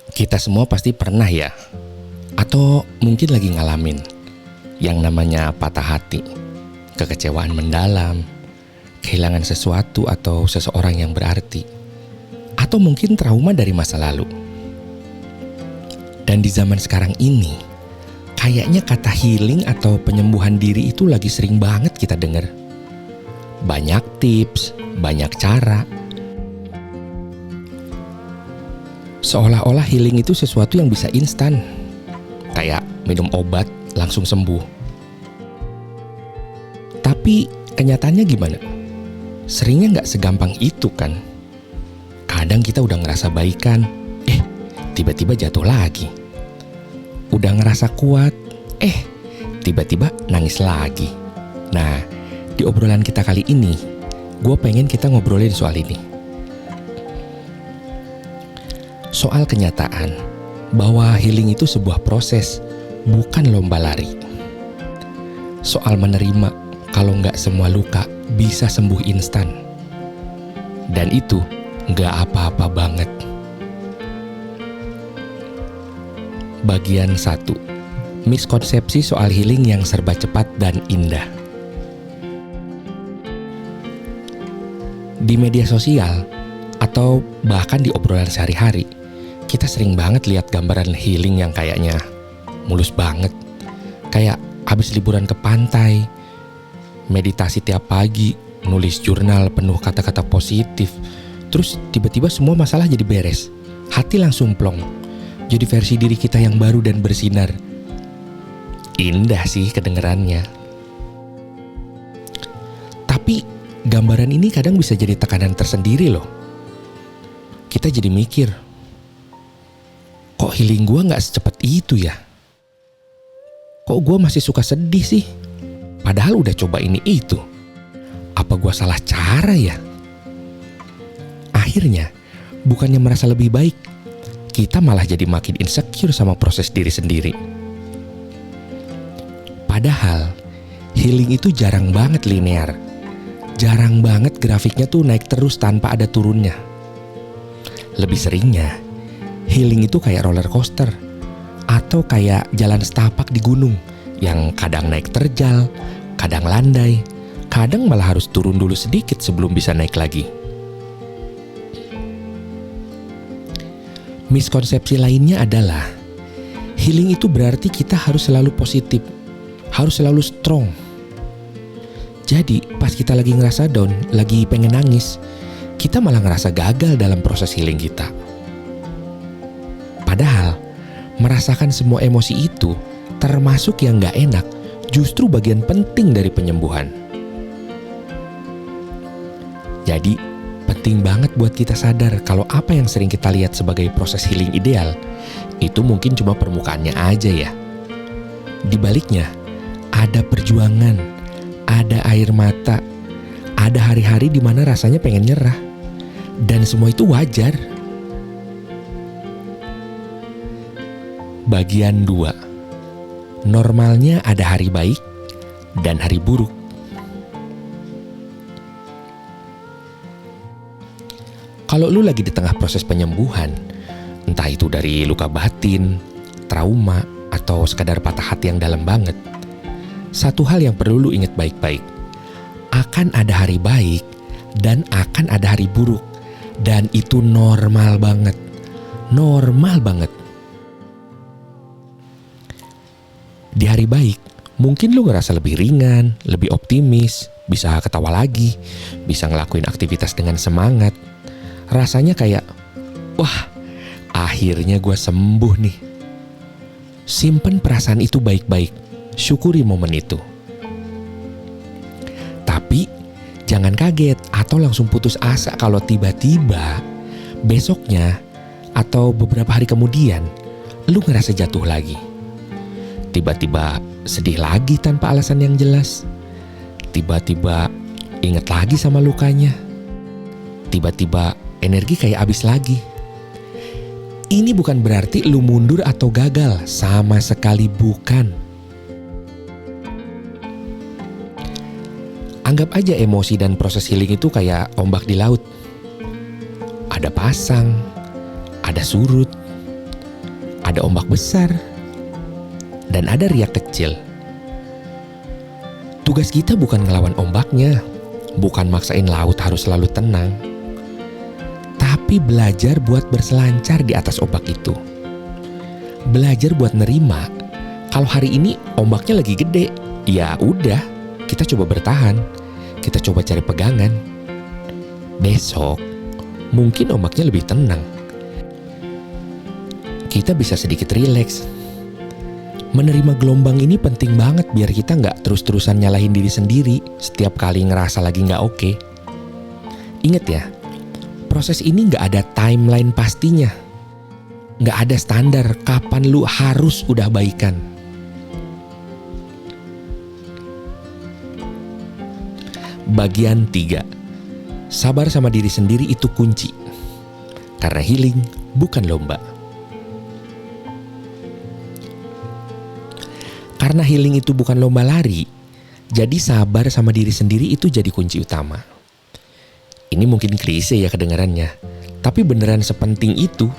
Kita semua pasti pernah ya, atau mungkin lagi ngalamin yang namanya patah hati, kekecewaan mendalam, kehilangan sesuatu atau seseorang yang berarti, atau mungkin trauma dari masa lalu. Dan di zaman sekarang ini, kayaknya kata healing atau penyembuhan diri itu lagi sering banget kita dengar. Banyak tips, banyak cara. Seolah-olah healing itu sesuatu yang bisa instan. Kayak minum obat langsung sembuh. Tapi kenyataannya gimana? Seringnya nggak segampang itu kan. Kadang kita udah ngerasa baikan, tiba-tiba jatuh lagi. Udah ngerasa kuat, tiba-tiba nangis lagi. Nah, di obrolan kita kali ini, gue pengen kita ngobrolin soal ini. Soal kenyataan bahwa healing itu sebuah proses, bukan lomba lari. Soal menerima kalau nggak semua luka bisa sembuh instan. Dan itu nggak apa-apa banget. Bagian 1. Miskonsepsi soal healing yang serba cepat dan indah. Di media sosial atau bahkan di obrolan sehari-hari, kita sering banget lihat gambaran healing yang kayaknya mulus banget. Kayak habis liburan ke pantai, meditasi tiap pagi, nulis jurnal penuh kata-kata positif, terus tiba-tiba semua masalah jadi beres. Hati langsung plong. Jadi versi diri kita yang baru dan bersinar. Indah sih kedengerannya. Tapi gambaran ini kadang bisa jadi tekanan tersendiri loh. Kita jadi mikir, kok healing gue gak secepat itu ya? Kok gue masih suka sedih sih? Padahal udah coba ini itu. Apa gue salah cara ya? Akhirnya, bukannya merasa lebih baik, kita malah jadi makin insecure sama proses diri sendiri. Padahal, healing itu jarang banget linear. Jarang banget grafiknya tuh naik terus tanpa ada turunnya. Lebih seringnya, healing itu kayak roller coaster atau kayak jalan setapak di gunung yang kadang naik terjal, kadang landai, kadang malah harus turun dulu sedikit sebelum bisa naik lagi. Miskonsepsi lainnya adalah healing itu berarti kita harus selalu positif, harus selalu strong. Jadi pas kita lagi ngerasa down, lagi pengen nangis, kita malah ngerasa gagal dalam proses healing kita. Padahal merasakan semua emosi itu, termasuk yang gak enak, justru bagian penting dari penyembuhan. Jadi penting banget buat kita sadar kalau apa yang sering kita lihat sebagai proses healing ideal, itu mungkin cuma permukaannya aja ya. Di baliknya, ada perjuangan, ada air mata, ada hari-hari di mana rasanya pengen nyerah. Dan semua itu wajar. Bagian 2. Normalnya ada hari baik dan hari buruk. Kalau lu lagi di tengah proses penyembuhan, entah itu dari luka batin, trauma, atau sekadar patah hati yang dalam banget, satu hal yang perlu lu ingat baik-baik. Akan ada hari baik dan akan ada hari buruk. Dan itu normal banget. Normal banget. Di hari baik, mungkin lu ngerasa lebih ringan, lebih optimis, bisa ketawa lagi, bisa ngelakuin aktivitas dengan semangat. Rasanya kayak, wah, akhirnya gue sembuh nih. Simpen perasaan itu baik-baik, syukuri momen itu. Tapi jangan kaget atau langsung putus asa kalau tiba-tiba besoknya atau beberapa hari kemudian lu ngerasa jatuh lagi. Tiba-tiba sedih lagi tanpa alasan yang jelas. Tiba-tiba inget lagi sama lukanya. Tiba-tiba energi kayak habis lagi. Ini bukan berarti lu mundur atau gagal, sama sekali bukan. Anggap aja emosi dan proses healing itu kayak ombak di laut. Ada pasang, ada surut, ada ombak besar, dan ada riak kecil. Tugas kita bukan ngelawan ombaknya, bukan maksain laut harus selalu tenang, tapi belajar buat berselancar di atas ombak itu. Belajar buat nerima kalau hari ini ombaknya lagi gede, ya udah, kita coba bertahan, kita coba cari pegangan. Besok mungkin ombaknya lebih tenang, kita bisa sedikit rileks. Menerima gelombang ini penting banget biar kita nggak terus-terusan nyalahin diri sendiri setiap kali ngerasa lagi nggak oke. Ingat ya, proses ini nggak ada timeline pastinya. Nggak ada standar kapan lu harus udah baikan. Bagian 3. Sabar sama diri sendiri itu kunci. Karena healing bukan lomba. Karena healing itu bukan lomba lari, jadi sabar sama diri sendiri itu jadi kunci utama. Ini mungkin klise ya kedengarannya, tapi beneran sepenting itu.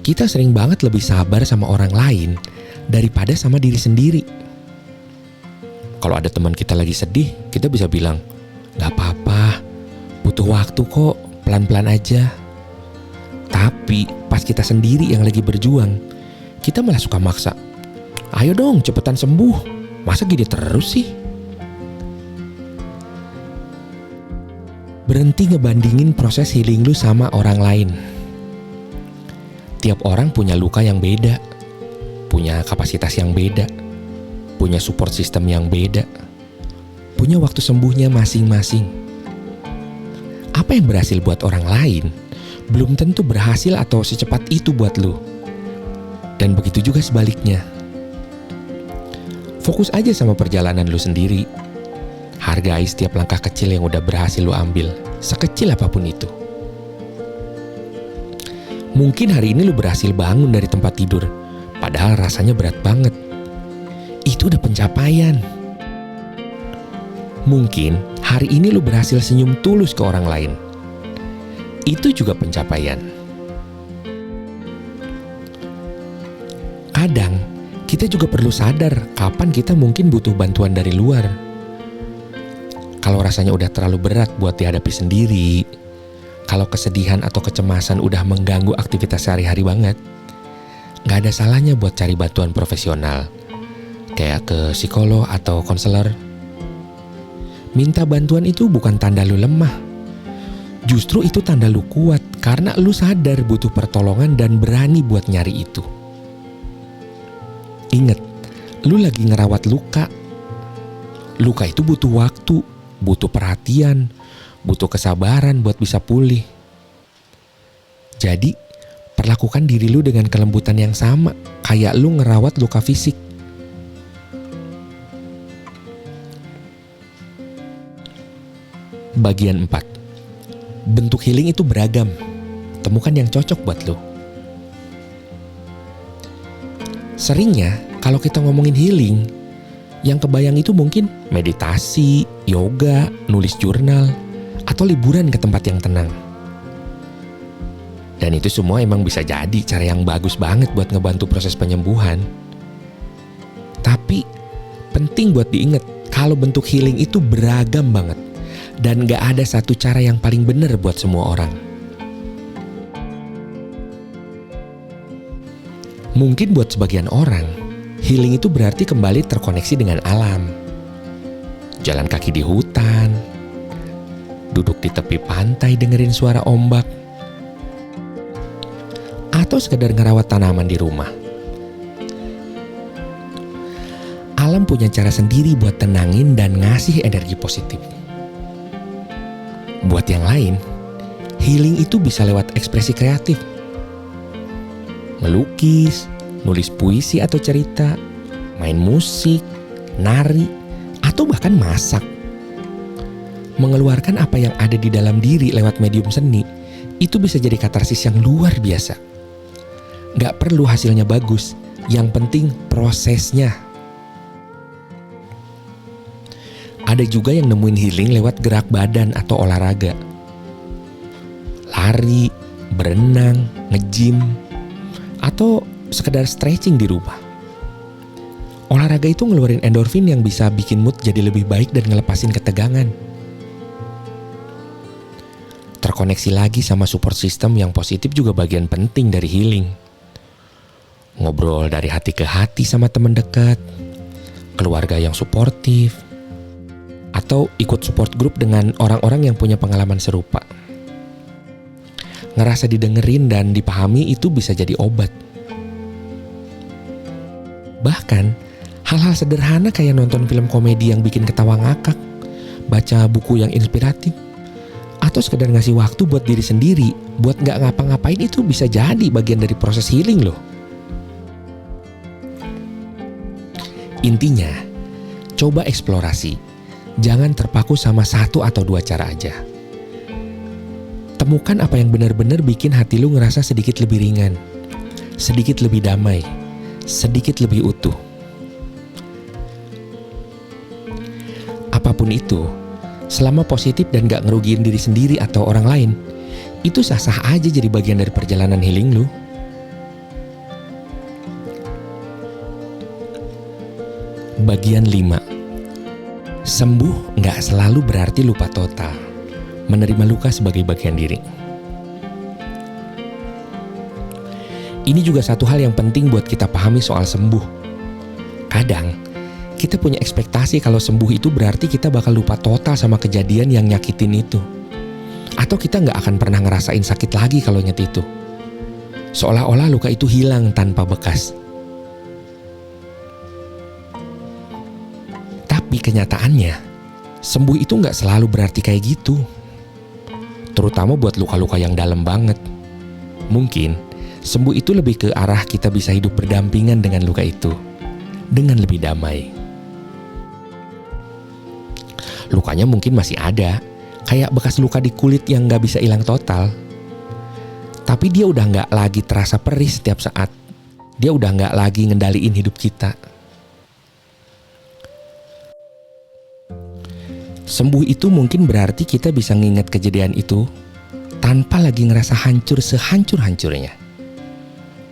Kita sering banget lebih sabar sama orang lain daripada sama diri sendiri. Kalau ada teman kita lagi sedih, kita bisa bilang, "Gak apa-apa, butuh waktu kok, pelan-pelan aja." Tapi pas kita sendiri yang lagi berjuang, kita malah suka maksa. "Ayo dong cepetan sembuh, masa gini terus sih?" Berhenti ngebandingin proses healing lu sama orang lain. Tiap orang punya luka yang beda, punya kapasitas yang beda, punya support system yang beda, punya waktu sembuhnya masing-masing. Apa yang berhasil buat orang lain, belum tentu berhasil atau secepat itu buat lu. Dan begitu juga sebaliknya. Fokus aja sama perjalanan lu sendiri. Hargai setiap langkah kecil yang udah berhasil lu ambil, sekecil apapun itu. Mungkin hari ini lu berhasil bangun dari tempat tidur, padahal rasanya berat banget. Itu udah pencapaian. Mungkin hari ini lu berhasil senyum tulus ke orang lain. Itu juga pencapaian. Kadang kita juga perlu sadar kapan kita mungkin butuh bantuan dari luar. Kalau rasanya udah terlalu berat buat dihadapi sendiri, kalau kesedihan atau kecemasan udah mengganggu aktivitas sehari-hari banget, gak ada salahnya buat cari bantuan profesional, kayak ke psikolog atau konselor. Minta bantuan itu bukan tanda lu lemah, justru itu tanda lu kuat karena lu sadar butuh pertolongan dan berani buat nyari itu. Ingat, lu lagi ngerawat luka. Luka itu butuh waktu, butuh perhatian, butuh kesabaran buat bisa pulih. Jadi, perlakukan diri lu dengan kelembutan yang sama, kayak lu ngerawat luka fisik. Bagian 4. Bentuk healing itu beragam. Temukan yang cocok buat lu. Seringnya, kalau kita ngomongin healing, yang kebayang itu mungkin meditasi, yoga, nulis jurnal, atau liburan ke tempat yang tenang. Dan itu semua emang bisa jadi cara yang bagus banget buat ngebantu proses penyembuhan. Tapi, penting buat diingat kalau bentuk healing itu beragam banget. Dan gak ada satu cara yang paling benar buat semua orang. Mungkin buat sebagian orang, healing itu berarti kembali terkoneksi dengan alam. Jalan kaki di hutan, duduk di tepi pantai dengerin suara ombak, atau sekedar ngerawat tanaman di rumah. Alam punya cara sendiri buat tenangin dan ngasih energi positif. Buat yang lain, healing itu bisa lewat ekspresi kreatif. Melukis, nulis puisi atau cerita, main musik, nari, atau bahkan masak. Mengeluarkan apa yang ada di dalam diri lewat medium seni, itu bisa jadi katarsis yang luar biasa. Gak perlu hasilnya bagus, yang penting prosesnya. Ada juga yang nemuin healing lewat gerak badan atau olahraga. Lari, berenang, nge-gym, atau sekedar stretching di rumah. Olahraga itu ngeluarin endorfin yang bisa bikin mood jadi lebih baik dan ngelepasin ketegangan. Terkoneksi lagi sama support system yang positif juga bagian penting dari healing. Ngobrol dari hati ke hati sama teman dekat, keluarga yang suportif, atau ikut support group dengan orang-orang yang punya pengalaman serupa. Ngerasa didengerin dan dipahami itu bisa jadi obat. Bahkan, hal-hal sederhana kayak nonton film komedi yang bikin ketawa ngakak, baca buku yang inspiratif, atau sekedar ngasih waktu buat diri sendiri, buat gak ngapa-ngapain itu bisa jadi bagian dari proses healing loh. Intinya, coba eksplorasi. Jangan terpaku sama satu atau dua cara aja. Temukan apa yang benar-benar bikin hati lu ngerasa sedikit lebih ringan, sedikit lebih damai, sedikit lebih utuh. Apapun itu, selama positif dan gak ngerugiin diri sendiri atau orang lain, itu sah-sah aja jadi bagian dari perjalanan healing lu. Bagian 5. Sembuh gak selalu berarti lupa total. Menerima luka sebagai bagian diri. Ini juga satu hal yang penting buat kita pahami soal sembuh. Kadang, kita punya ekspektasi kalau sembuh itu berarti kita bakal lupa total sama kejadian yang nyakitin itu. Atau kita gak akan pernah ngerasain sakit lagi kalau inget itu. Seolah-olah luka itu hilang tanpa bekas. Tapi kenyataannya, sembuh itu gak selalu berarti kayak gitu. Terutama buat luka-luka yang dalam banget. Mungkin, sembuh itu lebih ke arah kita bisa hidup berdampingan dengan luka itu, dengan lebih damai. Lukanya mungkin masih ada, kayak bekas luka di kulit yang gak bisa hilang total. Tapi dia udah gak lagi terasa perih setiap saat. Dia udah gak lagi ngendaliin hidup kita. Sembuh itu mungkin berarti kita bisa nginget kejadian itu tanpa lagi ngerasa hancur sehancur-hancurnya.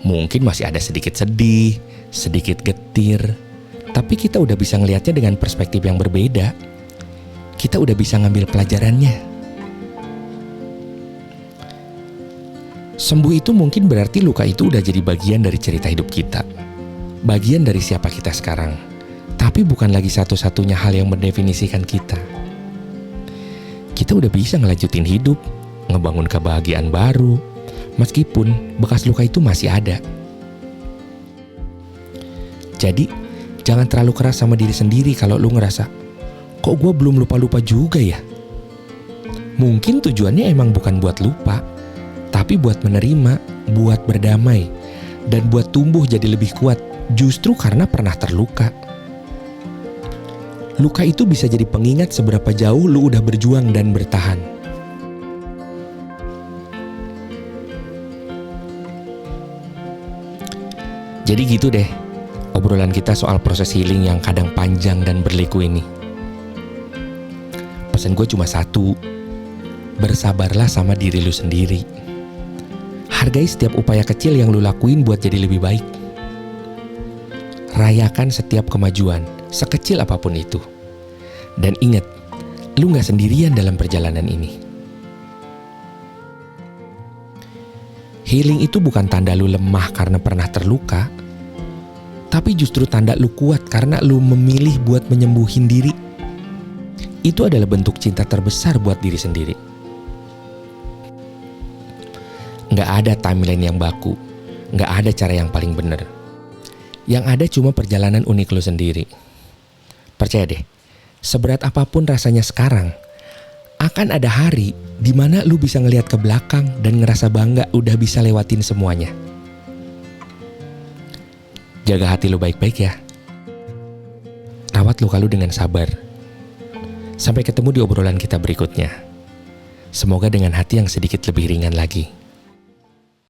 Mungkin masih ada sedikit sedih, sedikit getir, tapi kita udah bisa ngelihatnya dengan perspektif yang berbeda. Kita udah bisa ngambil pelajarannya. Sembuh itu mungkin berarti luka itu udah jadi bagian dari cerita hidup kita. Bagian dari siapa kita sekarang. Tapi bukan lagi satu-satunya hal yang mendefinisikan kita. Kita udah bisa ngelanjutin hidup, ngebangun kebahagiaan baru, meskipun bekas luka itu masih ada. Jadi, jangan terlalu keras sama diri sendiri kalau lu ngerasa, kok gue belum lupa-lupa juga ya? Mungkin tujuannya emang bukan buat lupa, tapi buat menerima, buat berdamai, dan buat tumbuh jadi lebih kuat, justru karena pernah terluka. Luka itu bisa jadi pengingat seberapa jauh lu udah berjuang dan bertahan. Jadi gitu deh, obrolan kita soal proses healing yang kadang panjang dan berliku ini. Pesan gue cuma satu, bersabarlah sama diri lu sendiri. Hargai setiap upaya kecil yang lu lakuin buat jadi lebih baik. Rayakan setiap kemajuan, sekecil apapun itu. Dan ingat, lu gak sendirian dalam perjalanan ini. Healing itu bukan tanda lu lemah karena pernah terluka, tapi justru tanda lu kuat karena lu memilih buat menyembuhin diri. Itu adalah bentuk cinta terbesar buat diri sendiri. Gak ada timeline yang baku, gak ada cara yang paling benar. Yang ada cuma perjalanan unik lu sendiri. Percaya deh, seberat apapun rasanya sekarang, akan ada hari di mana lu bisa ngelihat ke belakang dan ngerasa bangga udah bisa lewatin semuanya. Jaga hati lu baik-baik ya. Rawat luka lu dengan sabar. Sampai ketemu di obrolan kita berikutnya. Semoga dengan hati yang sedikit lebih ringan lagi.